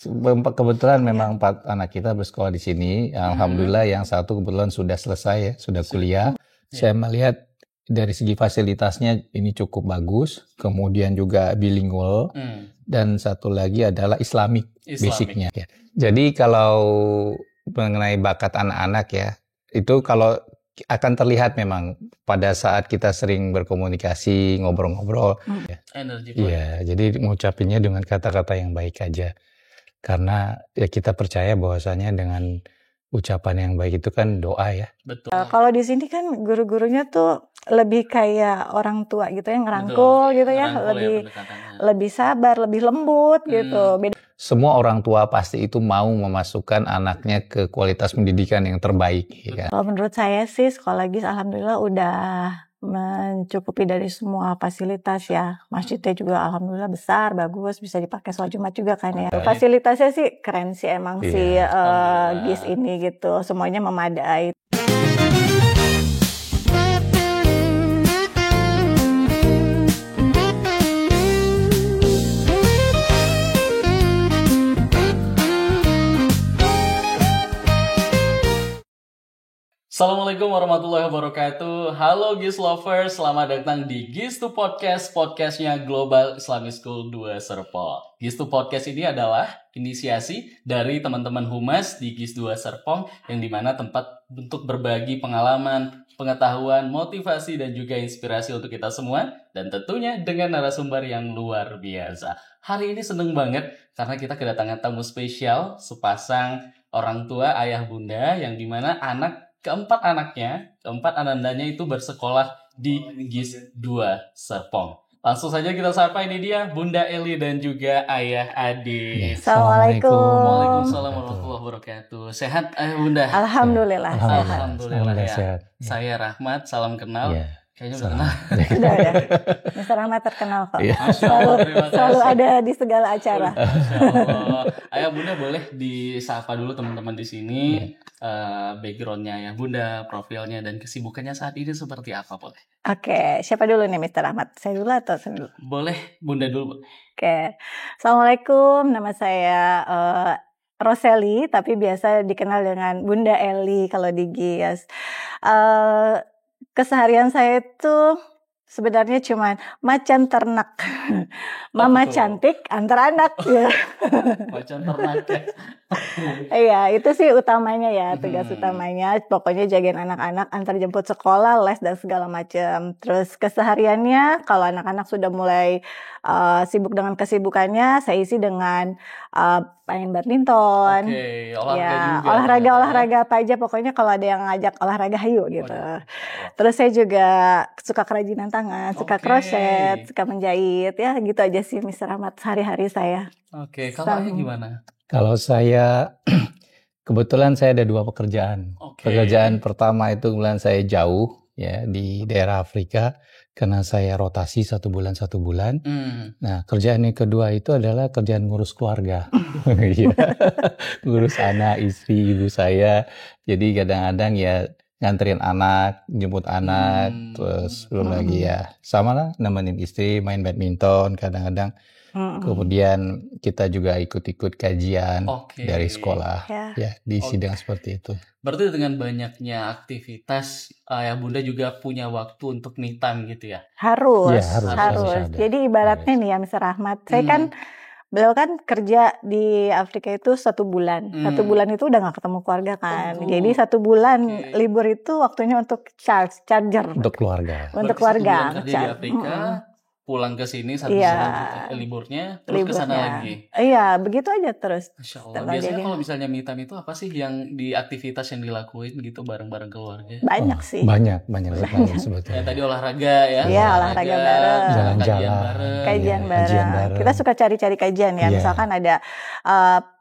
Kebetulan memang 4 anak kita bersekolah di sini. Alhamdulillah yang satu kebetulan sudah selesai ya, sudah kuliah. Saya melihat dari segi fasilitasnya ini cukup bagus. Kemudian juga bilingual. Dan satu lagi adalah Islamic. Basicnya. Ya. Jadi kalau mengenai bakat anak-anak ya, itu kalau akan terlihat memang pada saat kita sering berkomunikasi, ngobrol-ngobrol. Energi. Iya, jadi ngucapinnya dengan kata-kata yang baik aja. Karena ya kita percaya bahwasanya dengan ucapan yang baik itu kan doa ya. Betul. Kalau di sini kan guru-gurunya tuh lebih kayak orang tua gitu ya, ngerangkul gitu ya, lebih sabar, lebih lembut gitu. Semua orang tua pasti itu mau memasukkan anaknya ke kualitas pendidikan yang terbaik. Ya. Kalau menurut saya sih sekolah GIS alhamdulillah udah mencukupi dari semua fasilitas ya. Masjidnya juga alhamdulillah besar, bagus, bisa dipakai sholat Jumat juga kan ya. Fasilitasnya sih keren sih emang si GIS ini gitu, semuanya memadai. Assalamualaikum warahmatullahi wabarakatuh. Halo GIS lovers, selamat datang di GIS 2 Podcast, podcastnya Global Islamic School 2 Serpong. GIS 2 Podcast ini adalah inisiasi dari teman-teman humas di GIS 2 Serpong, yang dimana tempat untuk berbagi pengalaman, pengetahuan, motivasi, dan juga inspirasi untuk kita semua, dan tentunya dengan narasumber yang luar biasa. Hari ini seneng banget karena kita kedatangan tamu spesial, sepasang orang tua ayah bunda, yang dimana keempat anandanya itu bersekolah di GIS 2 Serpong. Langsung saja kita sapa, ini dia Bunda Eli dan juga Ayah Ade. Assalamualaikum. Waalaikumsalam warahmatullahi wabarakatuh. Sehat Ayah Bunda? Alhamdulillah. Alhamdulillah ya. Sehat. Saya Rahmat, salam kenal. Kayaknya udah kenal. Sudah. Mr. Rahmat terkenal kok. Selalu ada di segala acara. Ayah Bunda boleh disapa dulu teman-teman di sini. Backgroundnya ya Bunda, profilnya dan kesibukannya saat ini seperti apa boleh? Oke, siapa dulu nih Mr. Rahmat? Saya dulu atau saya dulu? Boleh, Bunda dulu. Oke, Assalamualaikum, nama saya Roseli, tapi biasa dikenal dengan Bunda Eli kalau di GIS. Keseharian saya itu sebenarnya cuma macan ternak, mama cantik antar anak ya. Macan ternak ya. Iya, itu sih utamanya ya, tugas utamanya. Pokoknya jagain anak-anak, antar jemput sekolah, les dan segala macam. Terus kesehariannya, kalau anak-anak sudah mulai sibuk dengan kesibukannya, saya isi dengan main badminton. Olahraga apa aja. Pokoknya kalau ada yang ngajak olahraga, hayu gitu. Terus saya juga suka kerajinan tangan, suka crochet, suka menjahit, ya gitu aja sih Mr. Rahmat sehari-hari saya. Oke, kalau Ayah gimana? Kalau saya, kebetulan saya ada 2 pekerjaan. Pekerjaan pertama itu kebetulan saya jauh ya di daerah Afrika karena saya rotasi 1 bulan 1 bulan. Nah, kerjaan yang kedua itu adalah kerjaan ngurus keluarga. Ngurus anak, istri, ibu saya. Jadi kadang-kadang ya nganterin anak, jemput anak, terus belum lagi ya sama lah nemenin istri main badminton kadang-kadang. Kemudian kita juga ikut-ikut kajian dari sekolah ya diisi dengan seperti itu. Berarti dengan banyaknya aktivitas Ayah Bunda juga punya waktu untuk me time gitu ya? Harus. Jadi ibaratnya nih ya Mr. Rahmat, saya kan beliau kan kerja di Afrika itu 1 bulan. 1 bulan itu udah gak ketemu keluarga kan. Jadi 1 bulan libur itu waktunya untuk charger. Untuk keluarga. Untuk keluarga. Kerja di Afrika, pulang ke sini 1 bulan liburnya, terus ke sana lagi. Iya, begitu aja terus. Masya Allah. Biasanya kalau misalnya me time itu apa sih yang di aktivitas yang dilakuin gitu bareng-bareng keluarga? Banyak sih. Banyak sebetulnya. Ya, tadi olahraga ya. Iya, olahraga bareng. Jalan-jalan. Kajian bareng. Kita suka cari-cari kajian ya. Misalkan ada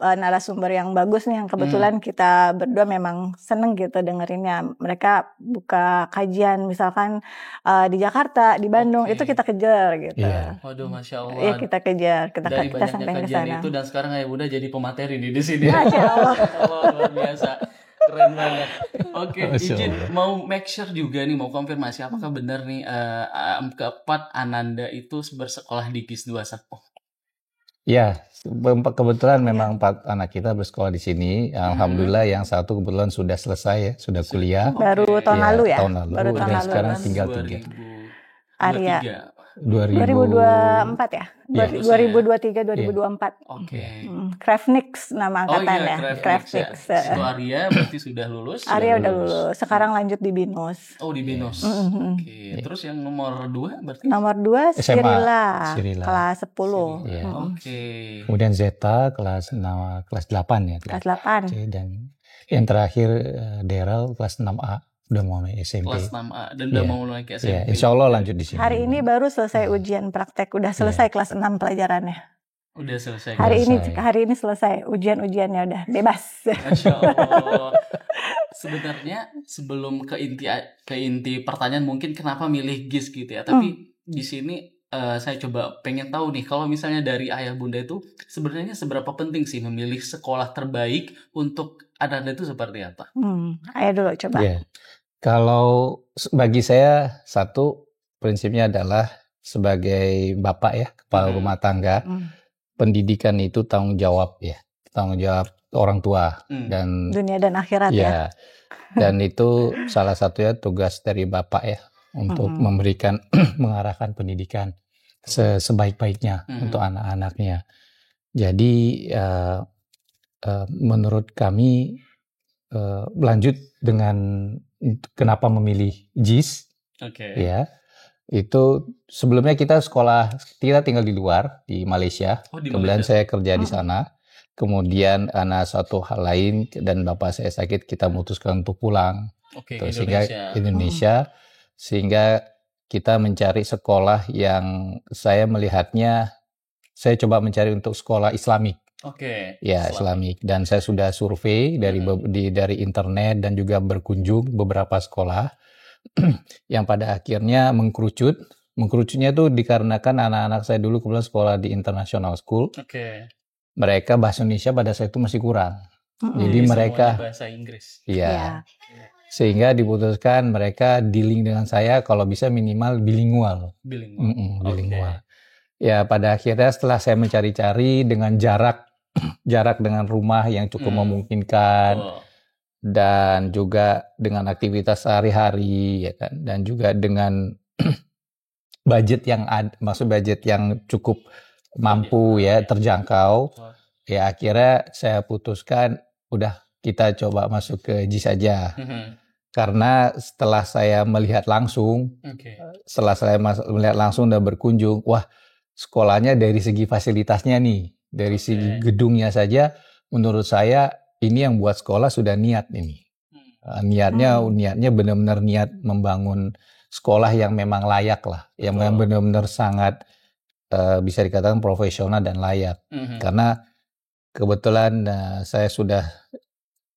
narasumber yang bagus nih yang kebetulan kita berdua memang seneng gitu dengerinnya. Mereka buka kajian misalkan di Jakarta, di Bandung, itu kita kejar gitu. Waduh, Masya Allah. Iya, kita kejar, kita sampai ke sana. Itu dan sekarang Ayah Bunda jadi pemateri di sini. Masya Allah. Luar biasa. Keren banget. Oke, izin mau make sure juga nih, mau konfirmasi apakah benar nih keempat Ananda itu bersekolah di GIS 2 Serpong? Ya, kebetulan memang 4 anak kita bersekolah di sini. Alhamdulillah yang satu kebetulan sudah selesai ya, sudah kuliah. Baru tahun Ya, lalu ya? tahun lalu. Baru tahun Dan lalu sekarang lulus. tinggal 3. 2023. Arya. 2000. 2024 ya? Iya. 2023 2024. Oke. Craftnix nama Oh angkatan iya, ya. Craftnix ya. Itu Arya berarti sudah lulus. Arya udah lulus. Sekarang lanjut di BINUS. Oh, di BINUS. Oke. Terus yang nomor 2 berarti? Nomor 2 SMA. Sirila, kelas 10. Iya. Oke. Kemudian Zeta kelas 8 ya. Kelas 8. Dan yang terakhir Daryl kelas 6A. Udah mau naik SMP. Kelas 6A dan udah mau naik ke SMP. Ya, insya Allah lanjut di sini. Hari ini baru selesai ujian praktek, udah selesai kelas 6 pelajarannya. Udah selesai. Hari ini selesai ujian-ujiannya udah bebas. Masya Allah. Sebenarnya sebelum ke inti pertanyaan mungkin kenapa milih GIS gitu ya. Tapi di sini saya coba pengen tahu nih, kalau misalnya dari ayah bunda itu sebenarnya seberapa penting sih memilih sekolah terbaik untuk anak-anak itu seperti apa? Ayah dulu coba. Yeah. Kalau bagi saya satu prinsipnya adalah sebagai bapak ya, kepala rumah tangga, pendidikan itu tanggung jawab ya, tanggung jawab orang tua dan dunia dan akhirat ya. Dan itu salah satunya tugas dari bapak ya untuk memberikan mengarahkan pendidikan sebaik-baiknya untuk anak-anaknya. Jadi menurut kami lanjut dengan kenapa memilih GIS. Ya. Itu sebelumnya kita tinggal di luar di Malaysia. Kemudian saya kerja di sana. Kemudian anak satu hal lain dan bapak saya sakit, kita memutuskan untuk pulang. Sehingga Indonesia sehingga kita mencari sekolah yang saya melihatnya, saya coba mencari untuk sekolah Islamik. Ya, Islamik. Dan saya sudah survei dari internet dan juga berkunjung beberapa sekolah yang pada akhirnya mengkerucutnya itu dikarenakan anak-anak saya dulu kebetulan sekolah di international school. Mereka bahasa Indonesia pada saat itu masih kurang. Jadi mereka bahasa Inggris. Iya. Sehingga diputuskan mereka dealing dengan saya kalau bisa minimal bilingual. Bilingual. Ya, pada akhirnya setelah saya mencari-cari dengan jarak dengan rumah yang cukup memungkinkan dan juga dengan aktivitas sehari-hari ya kan, dan juga dengan budget yang cukup mampu ya, terjangkau. Ya akhirnya saya putuskan udah kita coba masuk ke GIS saja. Karena setelah saya melihat langsung dan berkunjung, wah sekolahnya dari segi fasilitasnya nih, dari segi gedungnya saja, menurut saya ini yang buat sekolah sudah niat ini. Niatnya benar-benar niat membangun sekolah yang memang layak lah, yang memang benar-benar sangat bisa dikatakan profesional dan layak. Karena kebetulan saya sudah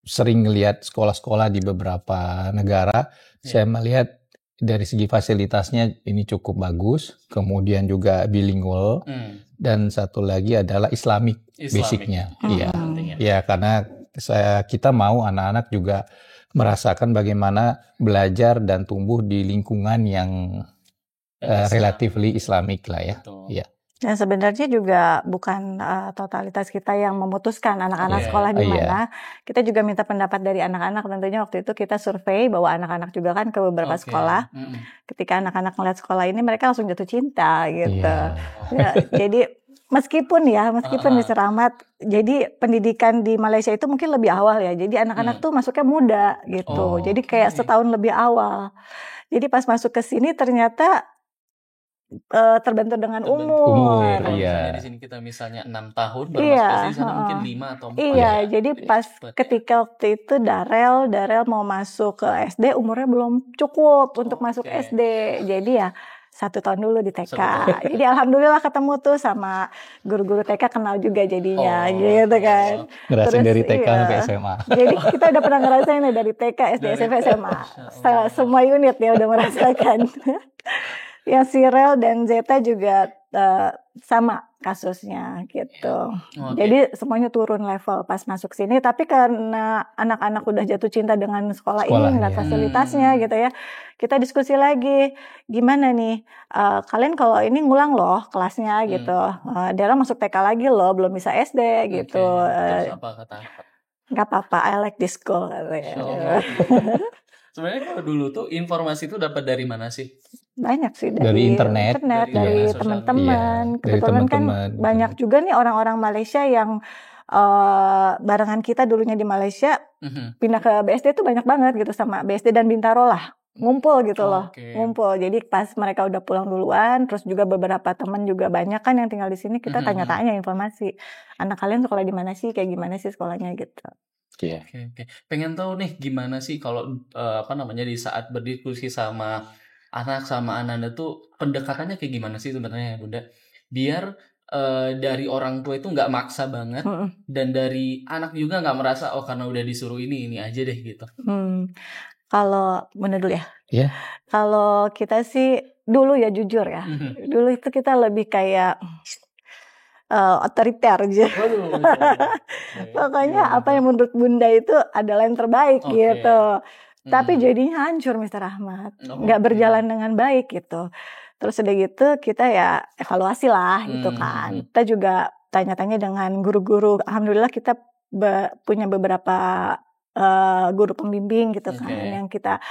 sering melihat sekolah-sekolah di beberapa negara, saya melihat dari segi fasilitasnya ini cukup bagus, kemudian juga bilingual, dan satu lagi adalah Islamik. Basicnya. Iya. Ya, karena kita mau anak-anak juga merasakan bagaimana belajar dan tumbuh di lingkungan yang relatively Islamik lah ya. Iya. Dan sebenarnya juga bukan totalitas kita yang memutuskan anak-anak sekolah di mana. Kita juga minta pendapat dari anak-anak. Tentunya waktu itu kita survei bahwa anak-anak juga kan ke beberapa sekolah. Ketika anak-anak melihat sekolah ini, mereka langsung jatuh cinta gitu. Ya, jadi meskipun di Seramat, jadi pendidikan di Malaysia itu mungkin lebih awal ya. Jadi anak-anak tuh masuknya muda gitu. Jadi kayak setahun lebih awal. Jadi pas masuk ke sini ternyata terbentur dengan umur. Di sini kita misalnya 6 tahun baru masuk ke sini, sana mungkin 5 atau 4. Iya, jadi pas ketika waktu itu Darel mau masuk ke SD, umurnya belum cukup untuk masuk SD. Jadi ya 1 tahun dulu di TK. Jadi alhamdulillah ketemu tuh sama guru-guru TK, kenal juga jadinya gitu kan. Ngerasain dari TK sampai SMA. Jadi kita udah pernah ngerasain nih dari TK, SD, SMP, SMA. Semua unit ya udah merasakan. Yang Sirel dan Zeta juga sama kasusnya gitu. Oke. Jadi semuanya turun level pas masuk sini. Tapi karena anak-anak udah jatuh cinta dengan sekolah ini, ngeliat Sekolahnya. fasilitasnya gitu ya, kita diskusi lagi, gimana nih, kalian kalau ini ngulang loh kelasnya gitu, Dara masuk TK lagi loh, belum bisa SD gitu. Terus apa kata? Nggak apa-apa, I like this school katanya. Oh. Sebenarnya kalau dulu tuh informasi itu dapat dari mana sih? Banyak sih Dari internet, dari sosial teman-teman. media. Iya, dari Kebetulan kan teman-teman, banyak gitu. juga nih orang-orang Malaysia yang barengan kita dulunya di Malaysia pindah ke BSD tuh banyak banget gitu, sama BSD dan Bintaro lah, ngumpul gitu loh. Oke. Ngumpul. Jadi pas mereka udah pulang duluan, terus juga beberapa teman juga banyak kan yang tinggal di sini, kita tanya-tanya informasi, anak kalian sekolah di mana sih, kayak gimana sih sekolahnya gitu. Iya. Oke. Pengen tahu nih gimana sih kalau di saat berdiskusi sama anak sama Ananda tuh pendekatannya kayak gimana sih sebenarnya Bunda? Biar dari orang tua itu nggak maksa banget dan dari anak juga nggak merasa karena udah disuruh ini aja deh gitu. Kalau Bunda dulu ya. Iya. Kalau kita sih dulu ya jujur ya. Dulu itu kita lebih kayak otoriter aja. Pokoknya apa yang menurut Bunda itu adalah yang terbaik gitu. Tapi jadinya hancur Mr. Ahmad. Nggak berjalan dengan baik gitu. Terus udah gitu kita ya evaluasi lah gitu kan. Kita juga tanya-tanya dengan guru-guru. Alhamdulillah kita punya beberapa guru pembimbing gitu kan, yang kita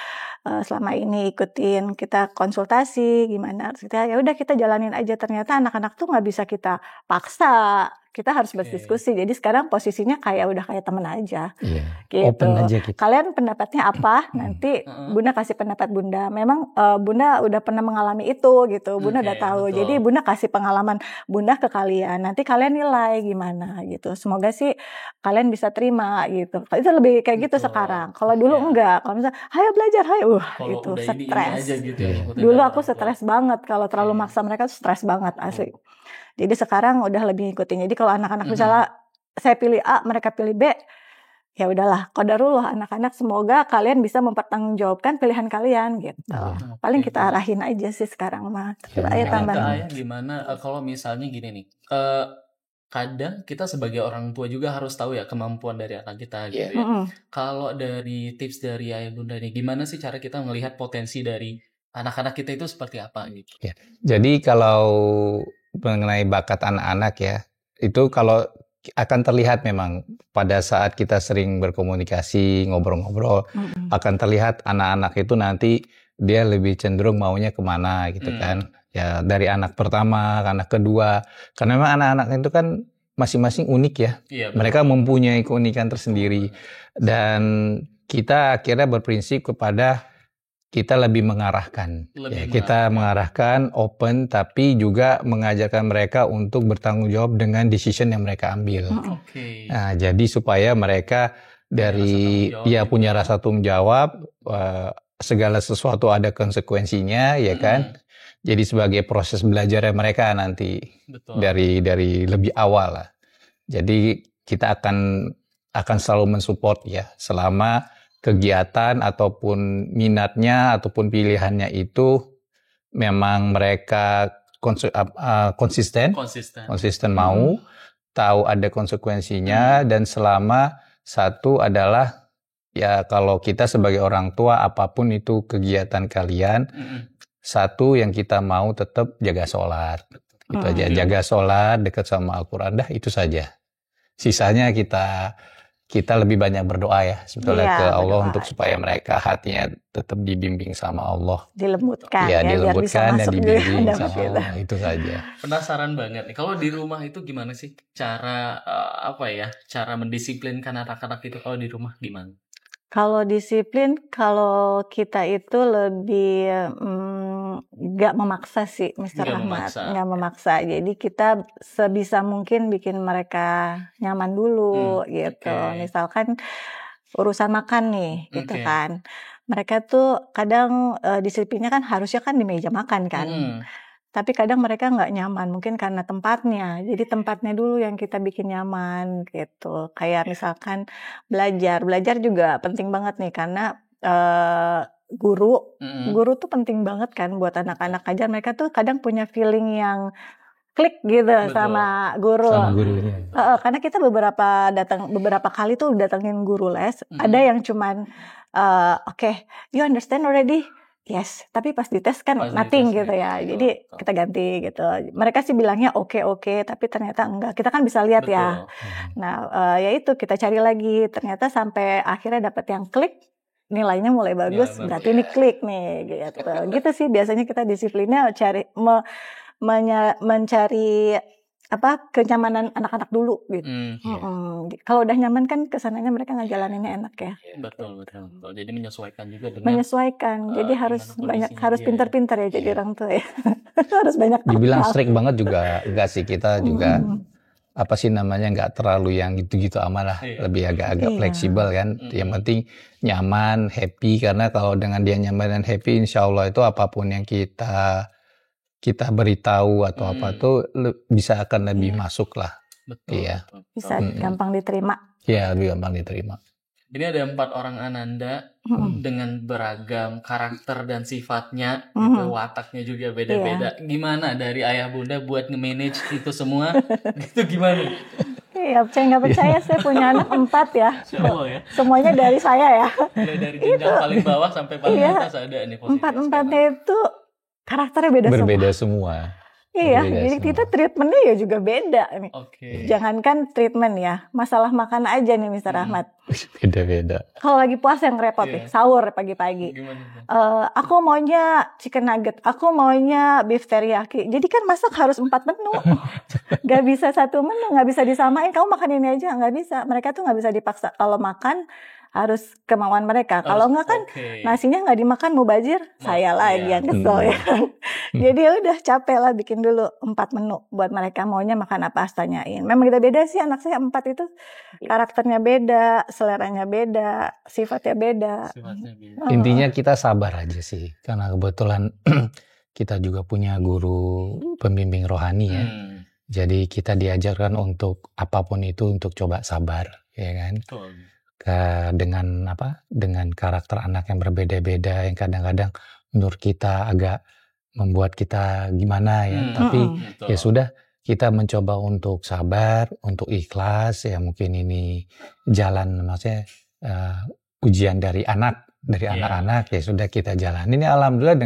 selama ini ikutin, kita konsultasi gimana, terus kita ya udah kita jalanin aja. Ternyata anak-anak tuh nggak bisa kita paksa, kita harus berdiskusi. Jadi sekarang posisinya udah kayak temen aja. Iya. Gitu. Open aja kita. Kalian pendapatnya apa? Nanti Bunda kasih pendapat Bunda. Memang Bunda udah pernah mengalami itu gitu. Bunda udah tahu. Betul. Jadi Bunda kasih pengalaman Bunda ke kalian. Nanti kalian nilai gimana gitu. Semoga sih kalian bisa terima gitu. Itu lebih kayak gitu sekarang. Kalau dulu enggak. Kalau misalnya, "Hayo belajar, hayo." Gitu, stres. Gitu ya, Dulu aku stres banget. Kalau terlalu maksa mereka tuh stres banget asli. Jadi sekarang udah lebih ngikutin. Jadi kalau anak-anak misalnya saya pilih A, mereka pilih B, ya udahlah, qadarullah anak-anak, semoga kalian bisa mempertanggungjawabkan pilihan kalian gitu. Paling kita arahin aja sih sekarang mah. Coba aja tambahin. Gimana kalau misalnya gini nih, kadang kita sebagai orang tua juga harus tahu ya kemampuan dari anak kita gitu ya. Kalau dari tips dari Ayah Bunda nih, gimana sih cara kita melihat potensi dari anak-anak kita itu seperti apa gitu? Ya. Jadi kalau mengenai bakat anak-anak ya, itu kalau akan terlihat memang pada saat kita sering berkomunikasi, ngobrol-ngobrol, akan terlihat anak-anak itu nanti dia lebih cenderung maunya kemana gitu kan. Ya dari anak pertama, anak kedua, karena memang anak-anak itu kan masing-masing unik ya. Iya, mereka mempunyai keunikan tersendiri. Dan kita akhirnya berprinsip kepada kita lebih mengarahkan. Kita mengarahkan, open, tapi juga mengajarkan mereka untuk bertanggung jawab dengan decision yang mereka ambil. Nah, jadi supaya mereka punya rasa tanggung jawab, segala sesuatu ada konsekuensinya, ya kan? Jadi sebagai proses belajarnya mereka nanti. Betul. dari lebih awal lah. Jadi kita akan selalu mensupport ya selama kegiatan ataupun minatnya ataupun pilihannya itu memang mereka konsisten mau, tahu ada konsekuensinya, dan selama satu adalah ya kalau kita sebagai orang tua apapun itu kegiatan kalian, satu yang kita mau tetap jaga sholat, itu aja, jaga sholat, dekat sama Al-Quran, dah itu saja. Sisanya kita lebih banyak berdoa ya sebetulnya ke Allah untuk supaya mereka hatinya tetap dibimbing sama Allah. Dilembutkan dilembutkan dan dibimbing sama Allah, itu saja. Penasaran banget nih, kalau di rumah itu gimana sih cara cara mendisiplinkan anak-anak itu kalau di rumah gimana? Kalau disiplin, kalau kita itu lebih nggak memaksa sih, Mr. Ahmad. Nggak memaksa. Jadi kita sebisa mungkin bikin mereka nyaman dulu gitu. Misalkan urusan makan nih, gitu kan. Mereka tuh kadang disiplinnya kan harusnya kan di meja makan kan. Tapi kadang mereka nggak nyaman, mungkin karena tempatnya. Jadi tempatnya dulu yang kita bikin nyaman gitu. Kayak misalkan belajar juga penting banget nih, karena guru tuh penting banget kan buat anak-anak aja. Mereka tuh kadang punya feeling yang klik gitu Betul. sama guru. Sama gurunya. Karena kita beberapa kali tuh datengin guru les, ada yang cuman oke, you understand already? Yes, tapi pas dites kan Pas nothing dites, gitu ya. betul, Jadi betul. kita ganti gitu. Mereka sih bilangnya oke, tapi ternyata enggak. Kita kan bisa lihat ya. Betul. Nah, ya itu kita cari lagi. Ternyata sampai akhirnya dapat yang klik, nilainya mulai bagus. bagus. Berarti ini klik nih gitu. Gitu sih biasanya kita disiplinnya mencari kenyamanan anak-anak dulu gitu. Kalau udah nyaman kan kesananya mereka ngejalaninnya enak ya. Betul. Jadi menyesuaikan juga dengan Menyesuaikan. Jadi harus gimana kondisinya harus dia, pintar-pintar ya jadi orang tua ya. Harus banyak Dibilang akal. strict banget juga enggak sih, kita juga apa sih namanya enggak terlalu yang gitu-gitu amat lah, Iya. lebih agak-agak Iya. fleksibel kan. Yang penting nyaman, happy, karena kalau dengan dia nyaman dan happy, insya Allah itu apapun yang kita beritahu atau apa tuh bisa akan lebih masuk lah. Betul. Iya. betul. Bisa gampang diterima. Ya, lebih gampang diterima. Ini ada 4 orang Ananda dengan beragam karakter dan sifatnya, Mhm. gitu, wataknya juga beda-beda. Gimana dari ayah bunda buat nge-manage itu semua? Gitu gimana? Iya, percaya nggak percaya saya punya anak 4 ya. Insya Allah ya. Semuanya dari saya ya. Mulai dari jenjang paling bawah sampai paling Iya. atas ada nih posisi. Empat-empatnya itu karakternya beda semua. Berbeda semua. Iya, berbeda jadi semua. kita treatmentnya ya juga beda nih. Oke. Jangankan treatment ya, masalah makan aja nih Mr. Ahmad. Beda-beda. Kalau lagi puasa yang repot nih, sahur pagi-pagi. Gimana tuh? Aku maunya chicken nugget, aku maunya beef teriyaki. Jadi kan masak harus 4 menu. Gak bisa 1 menu, gak bisa disamain. Kamu makan ini aja, gak bisa. Mereka tuh gak bisa dipaksa. Kalau makan harus kemauan mereka. Kalau enggak kan Oke. nasinya nggak dimakan mubazir, saya lagi yang kesel ya. Jadi ya udah capek lah bikin dulu 4 menu buat mereka maunya makan apa harus tanyain. Memang beda-beda sih anak saya 4 itu, karakternya beda, seleranya beda, sifatnya beda. Sifatnya beda. Intinya kita sabar aja sih, karena kebetulan kita juga punya guru pembimbing rohani ya. Jadi kita diajarkan untuk apapun itu untuk coba sabar, ya kan? Betul. Dengan karakter anak yang berbeda-beda, yang kadang-kadang menurut kita agak membuat kita gimana ya. Tapi Betul. ya sudah, kita mencoba untuk sabar, untuk ikhlas. Ya mungkin ini jalan, maksudnya ujian dari anak-anak, ya sudah kita jalan. Ini alhamdulillah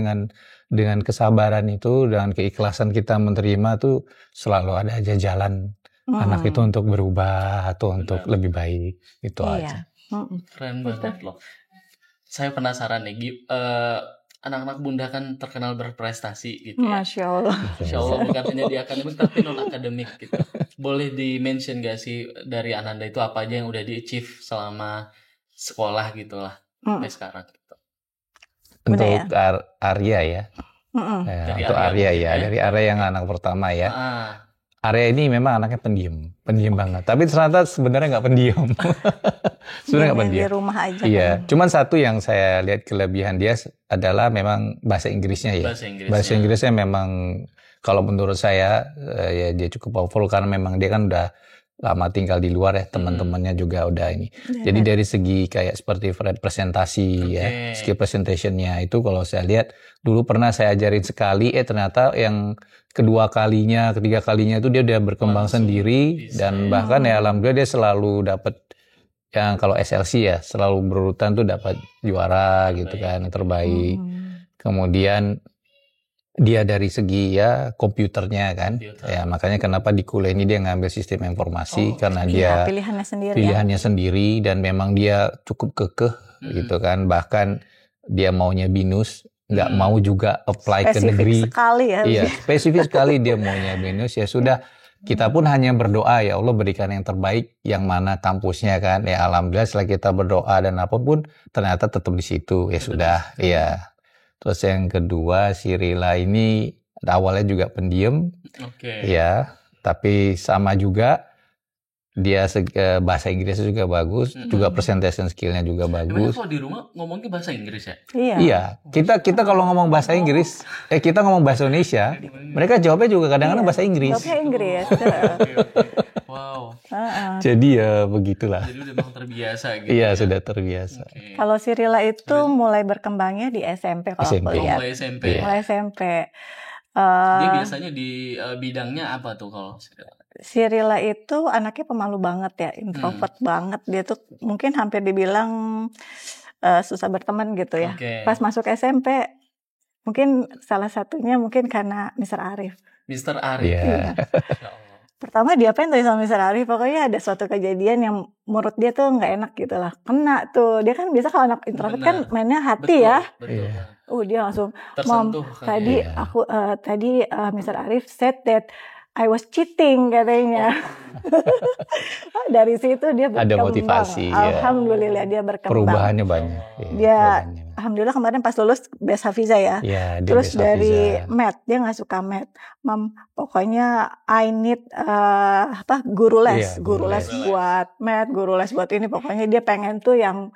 dengan kesabaran itu, dengan keikhlasan kita menerima tuh selalu ada aja jalan anak itu untuk berubah atau untuk lebih baik, itu aja. Keren banget loh. Saya penasaran nih, anak-anak bunda kan terkenal berprestasi gitu ya. Masya Allah. Insya Allah bukan hanya di akademik tapi non akademik gitu. Boleh di-mention gak sih dari Ananda itu apa aja yang udah di-achieve selama sekolah gitu lah sampai sekarang gitu. Untuk ya? Arya ya. Dari Untuk Arya Arya mungkin ya, ya. dari Arya yang anak pertama ya. Ah, Arya ini memang anaknya pendiam banget. Tapi ternyata sebenarnya nggak pendiam. Sebenarnya nggak pendiam. Di rumah aja. Iya, kan. cuman satu yang saya lihat kelebihan dia adalah memang bahasa Inggrisnya ya. Bahasa Inggrisnya memang kalau menurut saya ya dia cukup powerful karena memang dia kan udah lama tinggal di luar ya, teman-temannya juga udah ini. Jadi dari segi kayak seperti presentasi ya, skill presentationnya itu kalau saya lihat dulu pernah saya ajarin sekali, ternyata yang kedua kalinya, ketiga kalinya itu dia udah berkembang sendiri dan bahkan ya alhamdulillah dia selalu dapat yang kalau SLC ya selalu berurutan tuh dapat juara gitu kan, yang terbaik. Kemudian dia dari segi ya komputernya kan, ya makanya kenapa di kuliah ini dia ngambil sistem informasi karena dia pilihannya sendiri dan memang dia cukup kekeh gitu kan, bahkan dia maunya BINUS, nggak mau juga apply ke negeri. Spesifik sekali ya. Iya, spesifik sekali dia maunya BINUS. Ya sudah, kita pun hanya berdoa ya Allah berikan yang terbaik, yang mana kampusnya kan. Ya alhamdulillah setelah kita berdoa dan apapun ternyata tetap di situ. Ya sudah, iya. Terus yang kedua si Rila ini awalnya juga pendiam. Ya, tapi sama juga dia bahasa Inggrisnya juga bagus, juga presentation skillnya juga bagus. Kalau di rumah ngomongnya bahasa Inggris ya? Iya. Kita kalau ngomong bahasa Inggris, kita ngomong bahasa Indonesia, mereka jawabnya juga kadang-kadang bahasa Inggris. Jawabnya Inggris. Wow. Jadi ya begitulah. Jadi udah memang terbiasa gitu. Iya, sudah terbiasa. Kalau si Rila itu mulai berkembangnya di SMP kalau aku lihat. Mulai SMP. Mulai SMP. Dia Eh, biasanya di bidangnya apa tuh kalau si Rila itu anaknya pemalu banget ya, introvert banget. Dia tuh mungkin hampir dibilang susah berteman gitu ya. Oke. Pas masuk SMP, mungkin salah satunya mungkin karena Mr. Arif. Mr. Arif? Iya. Masya Allah. Pertama diapain tuh sama Mr. Arif? Pokoknya ada suatu kejadian yang menurut dia tuh nggak enak gitu lah. Kena tuh. Dia kan biasa kalau anak introvert kan Benar. mainnya hati ya. Betul. Iya. Dia langsung, Tersentuh Mom, kan tadi ya. tadi Mr. Arif said that I was cheating katanya. Dari situ dia berkembang. Ada motivasi, ya. Alhamdulillah dia berkembang. Perubahannya banyak. Dia perubahannya. alhamdulillah kemarin pas lulus best Hafiza ya. Iya, dia Terus best dari Hafiza. math, dia nggak suka math. Mom, pokoknya I need guru les, Iya, guru guru les les. buat math, guru les buat ini. Pokoknya dia pengen tuh yang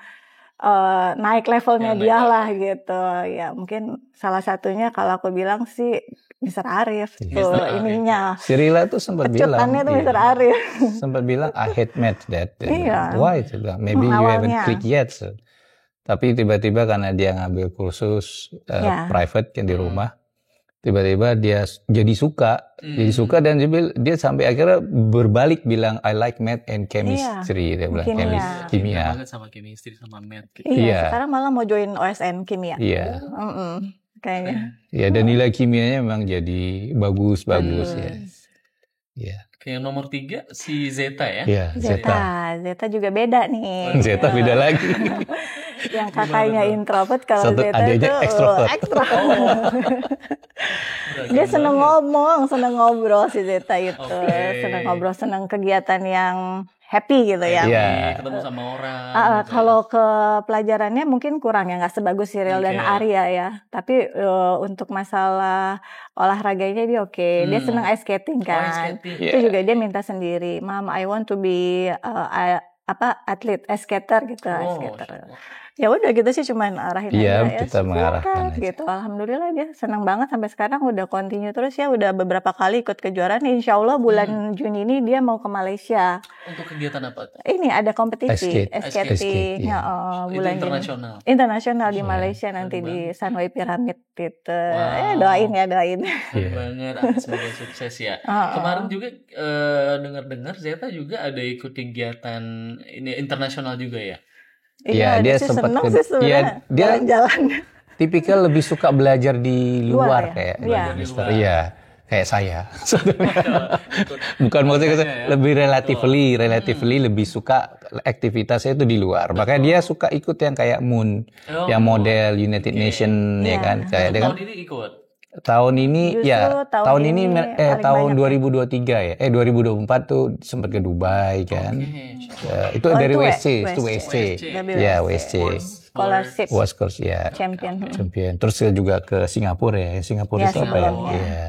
naik levelnya Yang dia naik lah gitu. Ya mungkin salah satunya kalau aku bilang sih Mr. Arif Iya. tuh Mr. Arif. ininya. Si Rila tuh sempat bilang, Pecutannya tuh iya, Mr. Arif. sempat bilang I hate math that. Iya. Why? Dia bilang, maybe you haven't Awalnya. click yet. So. Tapi tiba-tiba karena dia ngambil kursus Ya. private kan di rumah, tiba-tiba dia jadi suka, dan dia sampai akhirnya berbalik bilang I like math and chemistry. Dia bilang Kimia. kimia. banget sama chemistry sama math gitu. Iya, Iya. sekarang malah mau join OSN kimia. Iya. Kayaknya. Ya, dan nilai kimianya memang jadi bagus ya. Iya. Oke, yang nomor 3 si Zeta ya. Iya, Zeta. Zeta juga beda nih. Zeta beda lagi. Yang kakaknya introvert, kalau Satu Zeta adanya tuh extrovert. Dia seneng ngomong, seneng ngobrol si Zeta itu. Oke. Seneng ngobrol, seneng kegiatan yang happy gitu ya. Iya. Ketemu sama orang. gitu. Kalau ke pelajarannya mungkin kurang ya, nggak sebagus Cyril dan Oke. Arya ya. Tapi untuk masalah olahraganya dia oke. Dia seneng ice skating Oh, kan. skating. Iya. Itu juga dia minta sendiri. Mom, I want to be atlet, ice skater gitu, ice Oh, skater. Masya Allah. Ya udah gitu sih, cuman arahin Iya, aja ya. kita mengarahkan aja. Gitu. Alhamdulillah dia senang banget sampai sekarang udah continue terus ya, udah beberapa kali ikut kejuaraan. Insya Allah bulan Juni ini dia mau ke Malaysia. Untuk kegiatan apa tuh? Ini ada kompetisi Ice skating. skate, iya. Itu Bulan Juni. internasional. Internasional di Iya. Malaysia nanti Keren di Sunway Pyramid gitu. Wow. Doain ya, doain. Iya. Banget, semoga sukses ya. Kemarin juga dengar-dengar Zeta juga ada ikut kegiatan ini internasional juga ya. Iya, dia sih sempat seneng ke- sih sebenarnya iya, dia- jalan-jalan. Tipikal lebih suka belajar di Luar ya? luar kayak Iya. Mister. Iya, kayak saya. Bukan maksudnya ya. lebih relatively lebih suka aktivitasnya itu di luar. Makanya dia suka ikut yang kayak Moon, Oh, yang model United Nation Iya. ya kan. Kayak dia kan tahun ini ikut. tahun ini Justru ya tahun ini ini paling tahun banyak. 2023 ya. 2024 tuh sempat ke Dubai kan. Oke. Itu Oh, dari itu WSC, itu WSC. Ya, WSC. Scholarship World Course ya. champion. Champion. Terus juga ke Singapura ya. Singapura Ya, itu apa ya? Singapura. Iya.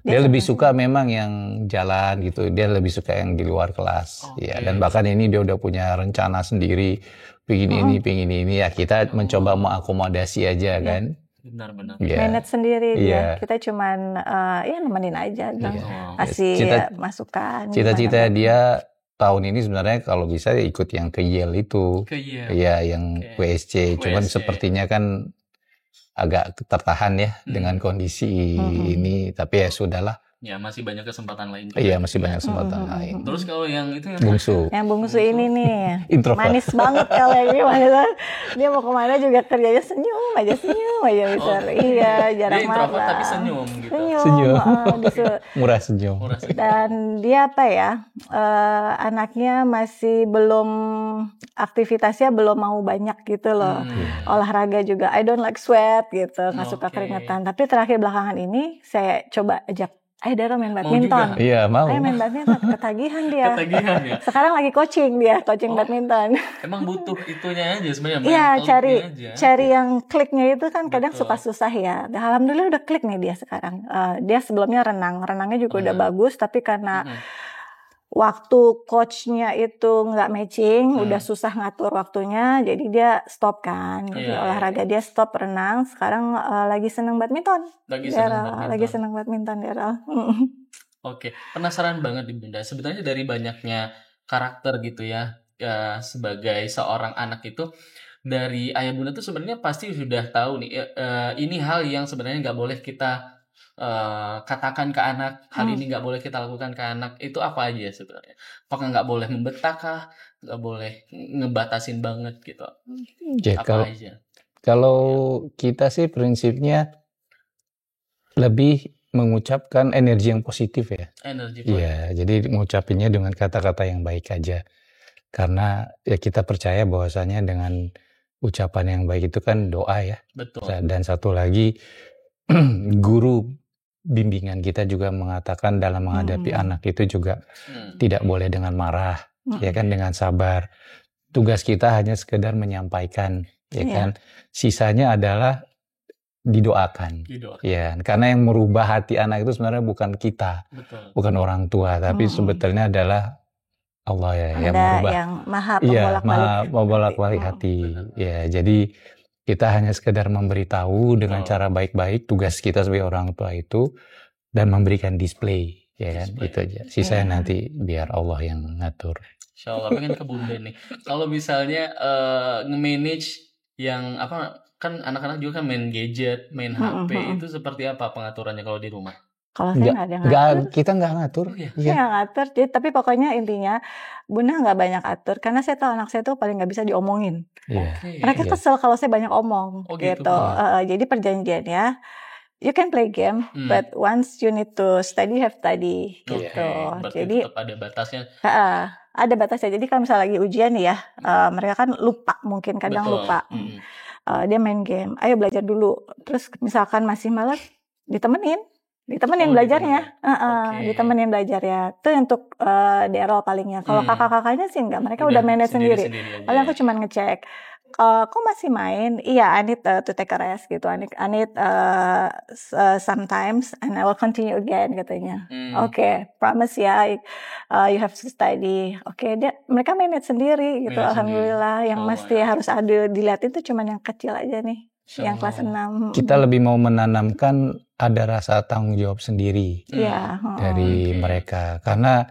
Dia lebih suka memang yang jalan gitu. Dia lebih suka yang di luar kelas. Oke. Ya, dan bahkan ini dia udah punya rencana sendiri. Pingin ini ya kita mencoba mengakomodasi aja kan. Benar-benar. Iya. Manage sendiri dia. Iya. Kita cuman ya nemenin aja, bilang, Oh. kasih Cita- masukan. Cita-cita gimana. dia tahun ini sebenarnya kalau bisa ya ikut yang ke Yale itu. Ke Yale. Iya, yang Oke. WSC. Cuman WSC. sepertinya kan agak tertahan ya dengan kondisi ini. Tapi ya sudahlah. Ya, masih banyak kesempatan lain juga. Iya, masih banyak kesempatan lain. Terus kalau yang itu yang Bungsu. Yang bungsu ini nih, Introvert. manis banget kalau yang ini manis banget. Dia mau kemana juga kerjanya senyum aja Mister. Iya, jarang dia introvert marah. tapi senyum gitu. Senyum. Murah senyum. Dan dia apa ya, anaknya masih belum, aktivitasnya belum mau banyak gitu loh. Olahraga juga, I don't like sweat gitu, nggak suka Oke. keringetan. Tapi terakhir belakangan ini saya coba ajak, ayo Dara main juga? badminton. Iya, mau. Ayo main badminton, ketagihan dia. Ketagihan ya. Sekarang lagi coaching badminton. Emang butuh itunya aja sebenarnya. Iya, mentalnya aja. cari yang kliknya itu kan kadang Betul. suka susah ya. Dan alhamdulillah udah klik nih dia sekarang. Dia sebelumnya renangnya juga udah bagus, tapi karena waktu coachnya itu nggak matching, udah susah ngatur waktunya, jadi dia stop kan. Jadi Iya, olahraga dia stop renang. Sekarang lagi seneng badminton. Lagi senang Daryl. badminton. Lagi seneng badminton Daryl. Oke, penasaran banget di Bunda. Sebenarnya dari banyaknya karakter gitu ya, sebagai seorang anak itu, dari ayah bunda tuh sebenarnya pasti sudah tahu nih, ini hal yang sebenarnya nggak boleh kita katakan ke anak hal ini nggak boleh kita lakukan ke anak, itu apa aja sebenarnya? Apakah nggak boleh membetak kah? Nggak boleh ngebatasin banget gitu? Ya, Apa aja? kalau kita sih prinsipnya lebih mengucapkan energi yang positif ya. Energi Iya, jadi mengucapinnya dengan kata-kata yang baik aja. Karena ya kita percaya bahwasanya dengan ucapan yang baik itu kan doa ya. Betul. Dan satu lagi guru bimbingan kita juga mengatakan dalam menghadapi anak itu juga tidak boleh dengan marah, ya kan, dengan sabar. Tugas kita hanya sekedar menyampaikan, ya kan. Sisanya adalah didoakan. Ya, karena yang merubah hati anak itu sebenarnya bukan kita, bukan orang tua, tapi sebetulnya adalah Allah ya, yang merubah, yang maha membolak-balik hati. Ya, jadi kita hanya sekedar memberitahu dengan cara baik-baik, tugas kita sebagai orang tua itu, dan memberikan display, ya kan, itu aja. Sisanya nanti biar Allah yang ngatur. Insya Allah. Pengen ke Bunda nih, kalau misalnya nge-manage yang apa, kan anak-anak juga kan main gadget, main HP, itu seperti apa pengaturannya kalau di rumah? Kalau saya nggak ada yang ngatur. Kita nggak ngatur. Saya nggak ngatur. Jadi, tapi pokoknya intinya Bunda nggak banyak atur. Karena saya tahu anak saya tuh paling nggak bisa diomongin. Mereka kesel kalau saya banyak omong. Gitu. Jadi perjanjiannya, you can play game, but once you need to study, have study. Gitu. Jadi tetap ada batasnya. Ada batasnya. Jadi kalau misalnya lagi ujian ya, mereka kan lupa, mungkin kadang lupa. Dia main game, ayo belajar dulu. Terus misalkan masih malas, ditemenin belajarnya, ditemenin belajarnya. Itu untuk Daryl palingnya. Kalau kakak-kakaknya sih enggak, mereka udah manage sendiri. Paling aku cuma ngecek, kok masih main? Iya, I need to take a rest gitu. I need sometimes and I will continue again katanya. Oke, promise ya, you have to study. Oke, mereka manage sendiri gitu. Alhamdulillah. Yang mesti harus ada dilihatin tuh cuma yang kecil aja nih, yang kelas 6. Kita lebih mau menanamkan ada rasa tanggung jawab sendiri dari mereka. Karena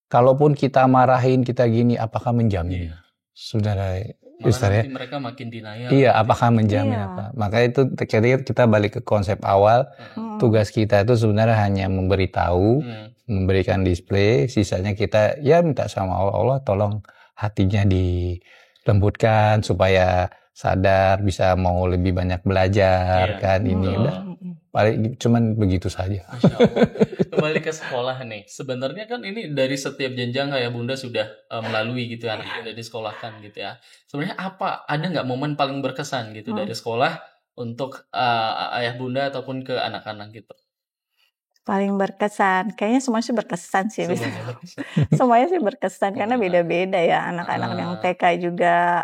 kalaupun kita marahin, kita gini, apakah menjamin? Saudara, nanti mereka makin denial. Iya, apakah menjamin apa? Maka itu kita balik ke konsep awal. Tugas kita itu sebenarnya hanya memberitahu, memberikan display. Sisanya kita ya minta sama Allah, tolong hatinya dilembutkan supaya sadar, bisa mau lebih banyak belajar kan ini udah. Paling cuman begitu saja. Masya Allah. Kembali ke sekolah nih. Sebenarnya kan ini dari setiap jenjang kayak Bunda sudah melalui gitu ya, anak Bunda disekolahkan gitu ya. Sebenarnya ada nggak momen paling berkesan gitu dari sekolah untuk ayah Bunda ataupun ke anak-anak gitu? Paling berkesan, kayaknya semuanya sih berkesan sih. Semuanya sih berkesan karena beda-beda ya, anak-anak yang TK juga,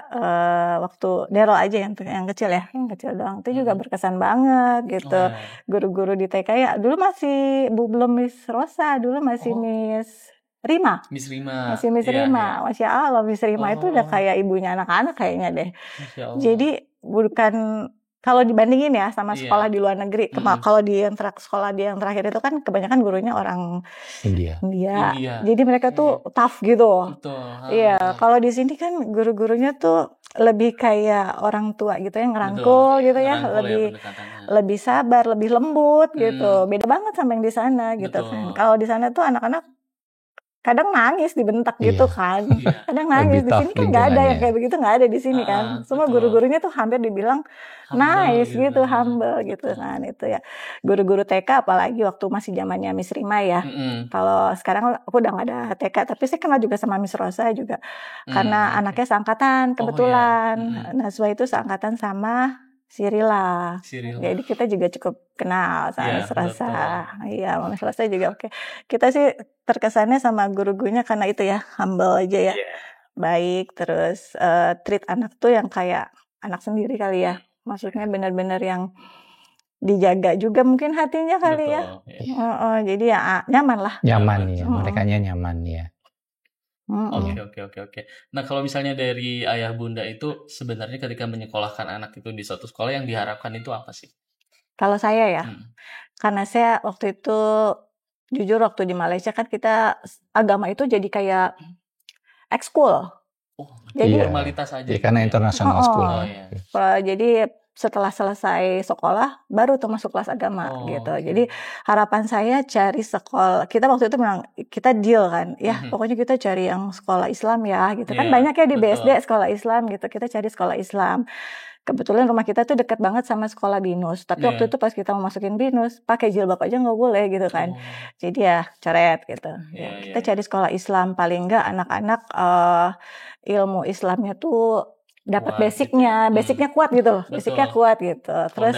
waktu Daryl aja yang kecil ya, yang kecil doang itu juga berkesan banget gitu. Guru-guru di TK ya dulu masih belum Miss Rosa, dulu masih Miss Rima. Masih Miss Rima. Masya Allah, Miss Rima itu udah kayak ibunya anak-anak kayaknya deh. Jadi bukan, kalau dibandingin ya sama sekolah di luar negeri, kalau di sekolah yang terakhir itu kan kebanyakan gurunya orang India. Jadi mereka tuh tough gitu. Iya, kalau di sini kan guru-gurunya tuh lebih kayak orang tua gitu ya, ngerangkul gitu ya, lebih sabar, lebih lembut gitu. Beda banget sama yang di sana gitu kan. Kalau di sana tuh anak-anak kadang nangis dibentak gitu kan, kadang nangis. Di sini kan nggak ada yang kayak begitu, nggak ada di sini kan. Semua guru-gurunya tuh hampir dibilang nice gitu, humble gitu kan. Itu ya guru-guru TK, apalagi waktu masih zamannya Miss Rima ya. Kalau sekarang aku udah nggak ada TK, tapi saya kenal juga sama Miss Rosa juga, karena anaknya seangkatan kebetulan. Najwa itu seangkatan sama Sirila. Jadi kita juga cukup kenal sama Miss Rosa. Iya, Miss Rosa juga oke. Kita sih terkesannya sama guru-gurunya karena itu ya, humble aja ya. Baik, terus treat anak tuh yang kayak anak sendiri kali ya. Maksudnya benar-benar yang dijaga juga mungkin hatinya kali ya. Jadi ya nyaman lah. Nyaman ya, merekanya nyaman ya. Oke. Nah, kalau misalnya dari ayah Bunda itu sebenarnya ketika menyekolahkan anak itu di suatu sekolah yang diharapkan itu apa sih? Kalau saya ya, karena saya waktu itu jujur waktu di Malaysia kan kita agama itu jadi kayak ekskul. Jadi formalitas aja. Karena international school. Jadi setelah selesai sekolah baru tuh masuk kelas agama gitu. oke. Jadi harapan saya cari sekolah. Kita waktu itu memang kita deal kan, ya Mhm. pokoknya kita cari yang sekolah Islam ya gitu kan, Iya, banyak ya di betul. BSD sekolah Islam gitu. Kita cari sekolah Islam. Kebetulan rumah kita tuh dekat banget sama sekolah BINUS. Tapi waktu Iya. itu pas kita mau masukin BINUS, pakai jilbab aja nggak boleh gitu kan. Oh, Jadi ya coret gitu. Iya, Kita iya, cari sekolah Islam, paling enggak anak-anak ilmu Islamnya tuh dapat kuat gitu ya. basicnya kuat gitu loh, basicnya Betul. kuat gitu. Terus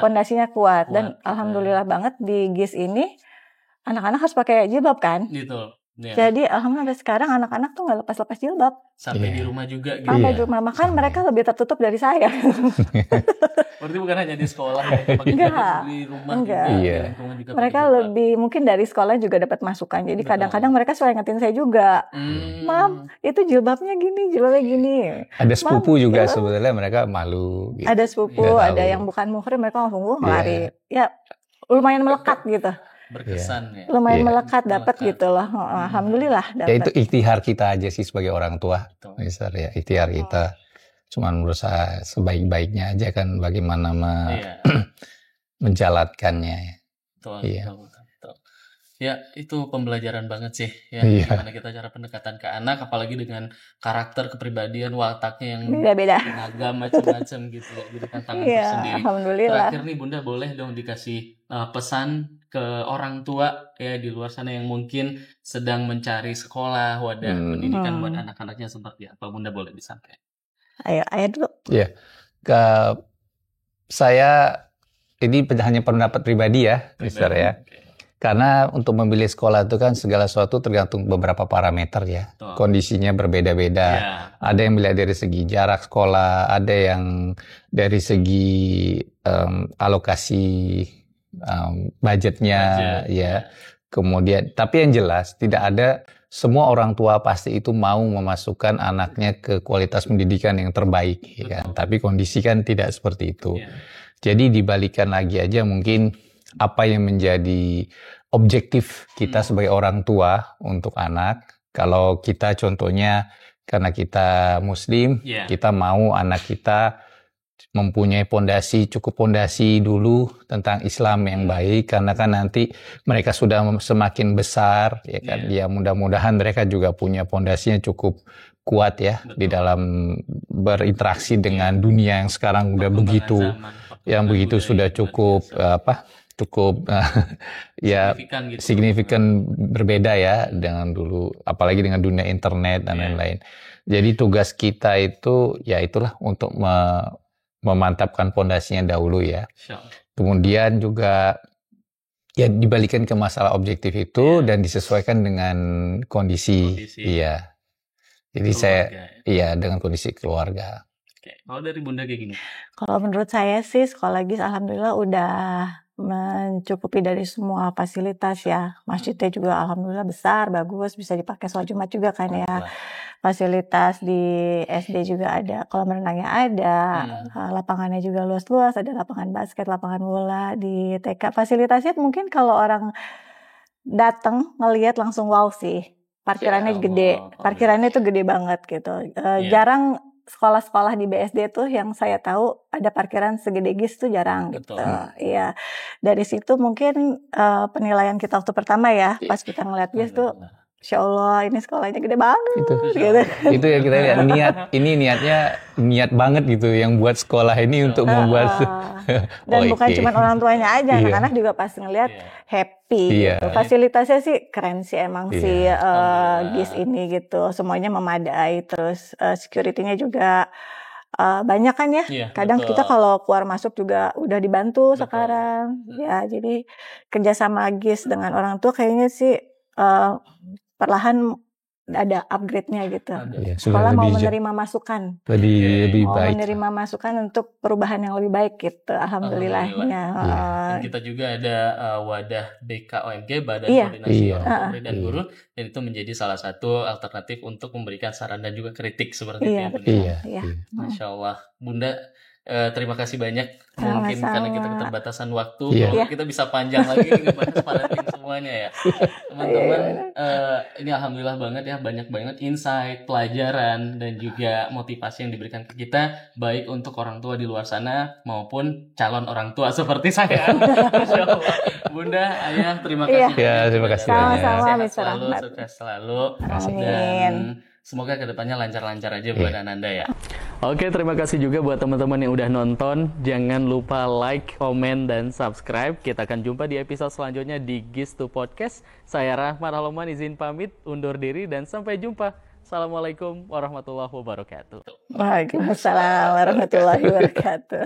Fondasinya kuat kuat dan gitu ya. alhamdulillah banget di GIS ini anak-anak harus pakai jilbab kan. Gitu. Ya. Jadi alhamdulillah sampai sekarang anak-anak tuh nggak lepas-lepas jilbab Sampai Iya. di rumah juga gitu. sampai Iya, di rumah, makan sampai. mereka lebih tertutup dari saya. Berarti bukan hanya di sekolah ya, pakai Enggak, jilbab di rumah enggak. juga, Iya. di lingkungan juga pakai Mereka jilbab. lebih mungkin dari sekolah juga dapat masukan. Jadi Betul. kadang-kadang mereka suka ingetin saya juga, Mam, itu jilbabnya gini. Ada sepupu juga iya. sebetulnya mereka malu gitu. Ada sepupu, Nggak ada tahu. yang bukan muhrim, mereka langsung lari. Ya lumayan melekat gitu, Berkesan ya. lumayan Iya. melekat dapat Melekat. gitu loh. Alhamdulillah Ya itu dapat. ikhtiar kita aja sih sebagai orang tua. Betul. Misal ya ikhtiar kita. Cuman berusaha sebaik-baiknya aja kan bagaimana Iya. menjalankannya ya. Betul, Iya. betul. Ya, itu pembelajaran banget sih ya. Iya. Gimana kita cara pendekatan ke anak, apalagi dengan karakter kepribadian, wataknya yang Beda-beda. beragam macam-macam gitu ya. Jadi tantangan Iya, tersendiri. alhamdulillah. Terakhir nih Bunda, boleh dong dikasih pesan ke orang tua ya di luar sana yang mungkin sedang mencari sekolah, wadah pendidikan buat anak-anaknya seperti apa? Bunda boleh disampaikan. Ayo dulu. Ke saya ini hanya pendapat pribadi ya, Mister ya. Oke. Karena untuk memilih sekolah itu kan segala sesuatu tergantung beberapa parameter ya. Betul. Kondisinya berbeda-beda. Ya, Ada yang melihat dari segi jarak sekolah, ada yang dari segi alokasi budgetnya budget, ya. Kemudian, tapi yang jelas tidak ada semua orang tua pasti itu mau memasukkan anaknya ke kualitas pendidikan yang terbaik, ya kan? Betul. Tapi kondisi kan tidak seperti itu. Ya. Jadi dibalikan lagi aja mungkin apa yang menjadi objektif kita sebagai orang tua untuk anak. Kalau kita contohnya karena kita Muslim, Ya. kita mau anak kita mempunyai cukup pondasi dulu tentang Islam yang baik, karena kan nanti mereka sudah semakin besar ya kan. Ya mudah-mudahan mereka juga punya pondasinya cukup kuat ya. Betul. Di dalam berinteraksi dengan dunia yang sekarang udah begitu yang begitu sudah cukup ya signifikan gitu. signifikan berbeda ya dengan dulu, apalagi dengan dunia internet dan lain-lain. Jadi tugas kita itu ya itulah untuk memantapkan pondasinya dahulu ya. Kemudian juga ya dibalikan ke masalah objektif itu dan disesuaikan dengan kondisi. Iya. Jadi keluarga, dengan kondisi keluarga. Oke. Kalau dari Bunda kayak gini? Kalau menurut saya sih sekolah GIS alhamdulillah udah mencukupi dari semua fasilitas ya. Masjidnya juga alhamdulillah besar, bagus, bisa dipakai sholat Jumat juga kan ya. Fasilitas di SD juga ada, kolam renangnya ada, lapangannya juga luas-luas, ada lapangan basket, lapangan bola. Di TK fasilitasnya mungkin kalau orang datang ngelihat langsung wow sih. Parkirannya gede, parkirannya tuh gede banget gitu. Jarang sekolah-sekolah di BSD tuh yang saya tahu ada parkiran segede GIS tuh jarang. Betul. Gitu. Iya. Dari situ mungkin penilaian kita waktu pertama ya, pas kita ngeliat GIS tuh, Insya Allah ini sekolahnya gede banget. Itu ya kita lihat niat banget gitu yang buat sekolah ini untuk membuat. Dan bukan cuma orang tuanya aja, anak-anak juga pas ngeliat happy. Gitu. Fasilitasnya sih keren sih emang sih GIS ini gitu. Semuanya memadai, terus security-nya juga banyak kan ya. Kadang kita kalau keluar masuk juga udah dibantu sekarang. Ya, jadi kerjasama GIS dengan orang tua kayaknya sih perlahan ada upgrade-nya gitu. Sekolah mau menerima masukan. Lebih mau baik. menerima masukan untuk perubahan yang lebih baik gitu. Alhamdulillahnya. Dan kita juga ada wadah BKOMG, Badan Koordinasi Orang Tua dan Guru, dan itu menjadi salah satu alternatif untuk memberikan saran dan juga kritik seperti itu. Iya. Masya Allah. Bunda, Terima kasih banyak. Mungkin Sama-sama. karena kita keterbatasan waktu, Iya. kalau kita bisa panjang lagi ngebahas parenting semuanya ya. Teman-teman, ini alhamdulillah banget ya, banyak banget insight, pelajaran, dan juga motivasi yang diberikan ke kita, baik untuk orang tua di luar sana maupun calon orang tua seperti saya. Masya Allah. Bunda, Ayah, terima kasih. Ya, terima kasih Sama-sama, Sehat Mr. selalu, Ahmad. sukses selalu. Amin. Dan semoga kedepannya lancar-lancar aja buat Ananda ya. Oke, terima kasih juga buat teman-teman yang udah nonton. Jangan lupa like, komen, dan subscribe. Kita akan jumpa di episode selanjutnya di Gistu Podcast. Saya Rahmat Haloman izin pamit, undur diri, dan sampai jumpa. Assalamualaikum warahmatullahi wabarakatuh. Waalaikumsalam warahmatullahi wabarakatuh.